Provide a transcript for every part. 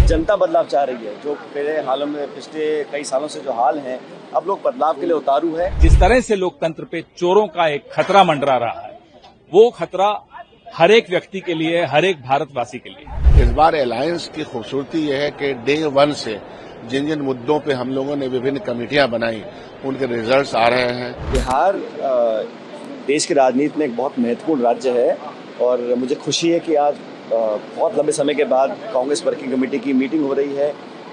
जनता बदलाव चाह रही है। जो पहले हालों में पिछले कई सालों से जो हाल हैं, अब लोग बदलाव के लिए उतारू है। जिस तरह से लोकतंत्र पे चोरों का एक खतरा मंडरा रहा है, वो खतरा हर एक व्यक्ति के लिए, हर एक भारतवासी के लिए। इस बार अलायंस की खूबसूरती यह है कि डे 1 से जिन जिन मुद्दों पे हम लोगों ने विभिन्न कमेटियां बनाई, उनके रिजल्ट्स आ रहे हैं। बिहार देश की राजनीति में एक बहुत महत्वपूर्ण राज्य है और मुझे खुशी है कि आज बहुत लंबे समय के बाद कांग्रेस वर्किंग कमेटी की मीटिंग हो रही है।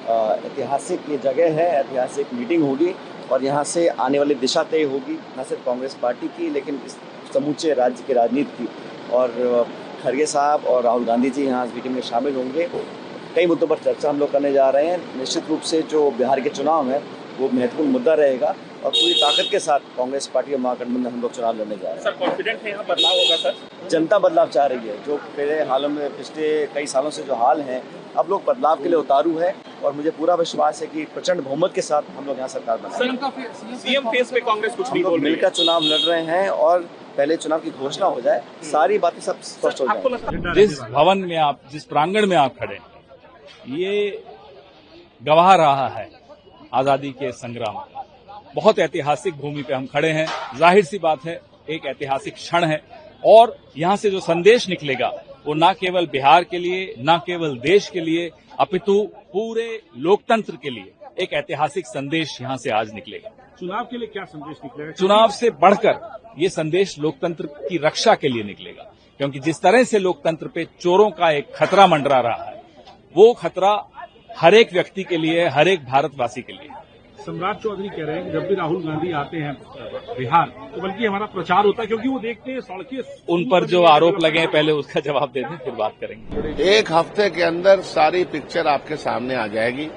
ऐतिहासिक ये जगह है, ऐतिहासिक मीटिंग होगी और यहाँ से आने वाली दिशा तय होगी, न सिर्फ कांग्रेस पार्टी की लेकिन इस समूचे राज्य की राजनीति की। और खड़गे साहब और राहुल गांधी जी यहाँ इस मीटिंग में शामिल होंगे। कई मुद्दों पर चर्चा हम लोग करने जा रहे हैं। निश्चित रूप से जो बिहार के चुनाव है वो महत्वपूर्ण मुद्दा रहेगा और पूरी ताकत के साथ कांग्रेस पार्टी और महागठबंधन हम लोग चुनाव लड़ने जा रहे हैं। सर, कॉन्फिडेंट है यहाँ बदलाव होगा सर? जनता बदलाव चाह रही है। जो पहले हालों में पिछले कई सालों से जो हाल हैं, अब लोग बदलाव के लिए उतारू है और मुझे पूरा विश्वास है कि प्रचंड बहुमत के साथ हम लोग यहाँ सरकार बनाएंगे। सीएम फेस पे कांग्रेस कुछ नहीं बोल रही है। मिलकर चुनाव लड़ रहे हैं और पहले चुनाव की घोषणा हो जाए, सारी बातें सब स्पष्ट हो जाए। जिस भवन में आप, जिस प्रांगण में आप खड़े हैं, ये गवाह रहा है आजादी के संग्राम। बहुत ऐतिहासिक भूमि पे हम खड़े हैं। जाहिर सी बात है, एक ऐतिहासिक क्षण है और यहां से जो संदेश निकलेगा वो न केवल बिहार के लिए, न केवल देश के लिए, अपितु पूरे लोकतंत्र के लिए एक ऐतिहासिक संदेश यहां से आज निकलेगा। चुनाव के लिए क्या संदेश निकलेगा? चुनाव से बढ़कर ये संदेश लोकतंत्र की रक्षा के लिए निकलेगा, क्योंकि जिस तरह से लोकतंत्र पे चोरों का एक खतरा मंडरा रहा है, वो खतरा हर एक व्यक्ति के लिए, हर एक भारतवासी के लिए। सम्राट चौधरी कह रहे हैं कि जब भी राहुल गांधी आते हैं बिहार तो बल्कि हमारा प्रचार होता है, क्योंकि वो देखते हैं सड़कें। उन पर जो आरोप लगे हैं पहले उसका जवाब दे दें, फिर बात करेंगे। एक हफ्ते के अंदर सारी पिक्चर आपके सामने आ जाएगी।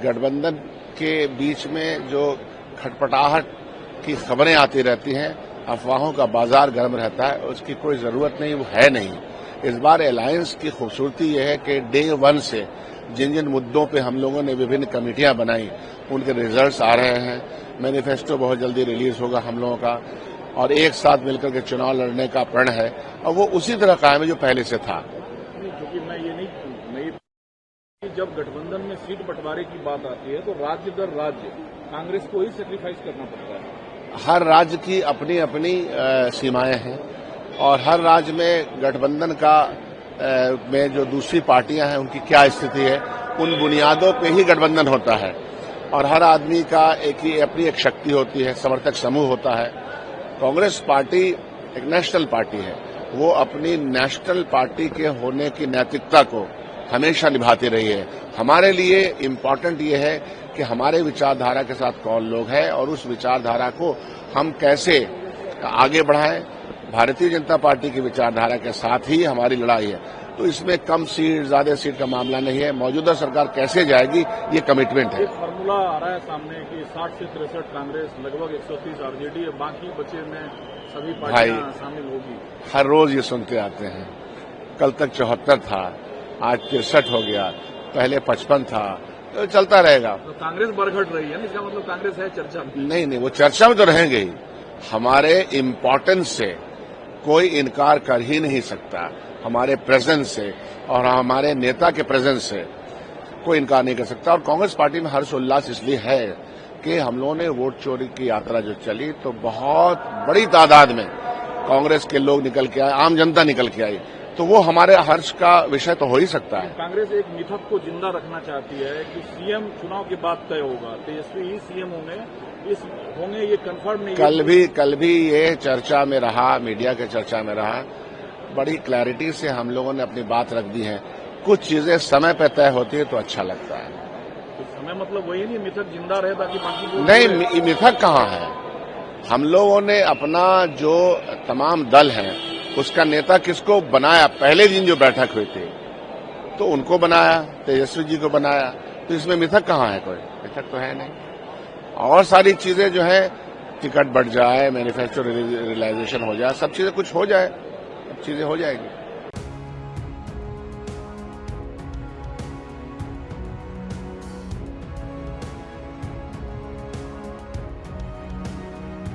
गठबंधन के बीच में जो खटपटाहट की खबरें आती रहती हैं, अफवाहों का बाजार गर्म रहता है, उसकी कोई जरूरत नहीं, वो है नहीं। इस बार अलायंस की खूबसूरती यह है कि डे 1 से जिन जिन मुद्दों पे हम लोगों ने विभिन्न कमेटियां बनाई, उनके रिजल्ट्स आ रहे हैं। मैनिफेस्टो बहुत जल्दी रिलीज होगा हम लोगों का और एक साथ मिलकर के चुनाव लड़ने का प्रण है और वो उसी तरह कायम है जो पहले से था। क्योंकि मैं जब गठबंधन में सीट बंटवारे की बात आती है तो राज्य दर राज्य कांग्रेस को ही सेक्रीफाइस करना पड़ता है। हर राज्य की अपनी अपनी सीमाएं हैं और हर राज्य में गठबंधन का में जो दूसरी पार्टियां हैं उनकी क्या स्थिति है, उन बुनियादों पे ही गठबंधन होता है और हर आदमी का अपनी एक शक्ति होती है, समर्थक समूह होता है। कांग्रेस पार्टी एक नेशनल पार्टी है, वो अपनी नेशनल पार्टी के होने की नैतिकता को हमेशा निभाती रही है। हमारे लिए इम्पोर्टेंट ये है कि हमारे विचारधारा के साथ कौन लोग हैं और उस विचारधारा को हम कैसे आगे बढ़ाएं। भारतीय जनता पार्टी की विचारधारा के साथ ही हमारी लड़ाई है, तो इसमें कम सीट ज्यादा सीट का मामला नहीं है। मौजूदा सरकार कैसे जाएगी, ये कमिटमेंट है। फॉर्मूला आ रहा है सामने कि 60 से 63 कांग्रेस, लगभग 130 आरजेडी, बाकी बचे में सभी पार्टियां शामिल होगी। हर रोज ये सुनते आते हैं। कल तक 74 था, आज 63 हो गया, पहले 55 था, तो चलता रहेगा। तो कांग्रेस बरघट रही है, इसका मतलब कांग्रेस है चर्चा में? नहीं, वो चर्चा में तो रहेंगे ही। हमारे इम्पोर्टेंस से कोई इनकार कर ही नहीं सकता। हमारे प्रेजेंस से और हमारे नेता के प्रेजेंस से कोई इनकार नहीं कर सकता। और कांग्रेस पार्टी में हर्ष उल्लास इसलिए है कि हम लोगों ने वोट चोरी की यात्रा जो चली तो बहुत बड़ी तादाद में कांग्रेस के लोग निकल के आए, आम जनता निकल के आई, तो वो हमारे हर्ष का विषय तो हो ही सकता है। कांग्रेस एक मिथक को जिंदा रखना चाहती है कि सीएम चुनाव के बाद तय होगा, तेजस्वी ही सीएम होंगे, ये कंफर्म नहीं। कल भी ये चर्चा में रहा, मीडिया के चर्चा में रहा। बड़ी क्लैरिटी से हम लोगों ने अपनी बात रख दी है। कुछ चीजें समय पर तय होती है तो अच्छा लगता है। तो समय मतलब वही नहीं, मिथक जिंदा रहे ताकि बाकी नहीं, मिथक कहाँ है। हम लोगों ने अपना जो तमाम दल है उसका नेता किसको बनाया, पहले दिन जो बैठक हुई थी तो उनको बनाया, तेजस्वी जी को बनाया, तो इसमें मिथक कहाँ है? कोई मिथक तो है नहीं। और सारी चीजें जो है, टिकट बढ़ जाए, मैनिफेस्टो रियलाइजेशन हो जाए, सब चीजें कुछ हो जाए, सब चीजें हो जाएगी।